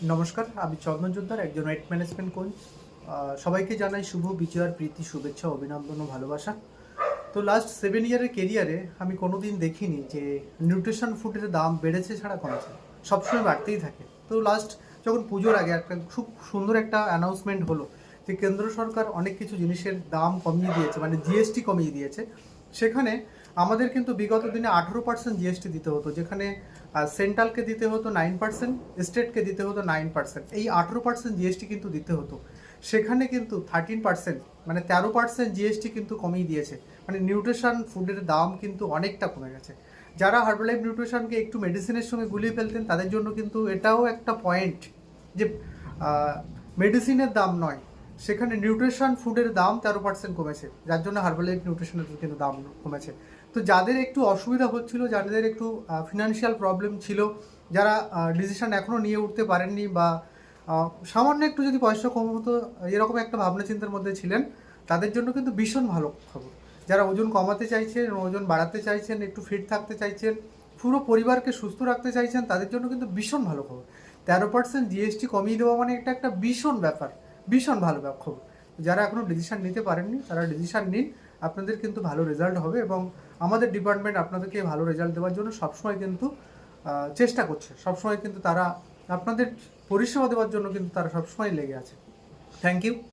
নমস্কার, আমি চন্দন যোদ্ধার একজন ওয়েট ম্যানেজমেন্ট কোচ। সবাইকে জানাই শুভ বিজয়ার প্রীতি, শুভেচ্ছা, অভিনন্দন ও ভালোবাসা। তো লাস্ট 7 ইয়ারের কেরিয়ারে আমি কোনোদিন দেখিনি যে নিউট্রিশন ফুডের দাম বেড়েছে ছাড়া কমেছে, সবসময় বাড়তেই থাকে। তো লাস্ট যখন পুজোর আগে একটা খুব সুন্দর একটা অ্যানাউন্সমেন্ট হলো যে কেন্দ্র সরকার অনেক কিছু জিনিসের দাম কমিয়ে দিয়েছে, মানে জিএসটি কমিয়ে দিয়েছে। সেখানে আমাদের কিন্তু বিগত দিনে 18% জিএসটি দিতে হতো, যেখানে সেন্ট্রালকে দিতে হতো 9%, স্টেটকে দিতে হতো 9%। এই 18% জিএসটি কিন্তু দিতে হতো, সেখানে কিন্তু 13%, মানে 13% জিএসটি কিন্তু কমিয়ে দিয়েছে। মানে নিউট্রিশন ফুডের দাম কিন্তু অনেকটা কমে গেছে। যারা হার্বালাইফ নিউট্রিশনকে একটু মেডিসিনের সঙ্গে গুলিয়ে ফেলতেন তাদের জন্য কিন্তু এটাও একটা পয়েন্ট যে মেডিসিনের দাম নয়, সেখানে নিউট্রিশন ফুডের দাম 13% কমেছে, যার জন্য হার্বালাইফ নিউট্রিশনের কিন্তু দাম কমেছে। তো যাদের একটু অসুবিধা হচ্ছিল, যাদের একটু ফিনান্সিয়াল প্রবলেম ছিল, যারা ডিসিশন এখনও নিয়ে উঠতে পারেননি বা সামান্য একটু যদি পয়সা কম হতো এরকম একটা ভাবনা চিন্তার মধ্যে ছিলেন, তাদের জন্য কিন্তু ভীষণ ভালো খবর। যারা ওজন কমাতে চাইছেন, ওজন বাড়াতে চাইছেন, একটু ফিট থাকতে চাইছেন, পুরো পরিবারকে সুস্থ রাখতে চাইছেন, তাদের জন্য কিন্তু ভীষণ ভালো খবর। 13% জিএসটি কমিয়ে দেওয়া মানে এটা একটা ভীষণ ব্যাপার, ভীষণ ভালো খবর। যারা এখনও ডিসিশন নিতে পারেননি তারা ডিসিশন নিন, আপনাদের কিন্তু ভালো রেজাল্ট হবে। এবং আমাদের ডিপার্টমেন্ট আপনাদেরকে ভালো রেজাল্ট দেওয়ার জন্য সবসময় কিন্তু চেষ্টা করছে, সবসময় কিন্তু তারা আপনাদের পরিষেবা দেওয়ার জন্য কিন্তু তারা সবসময় লেগে আছে। Thank you.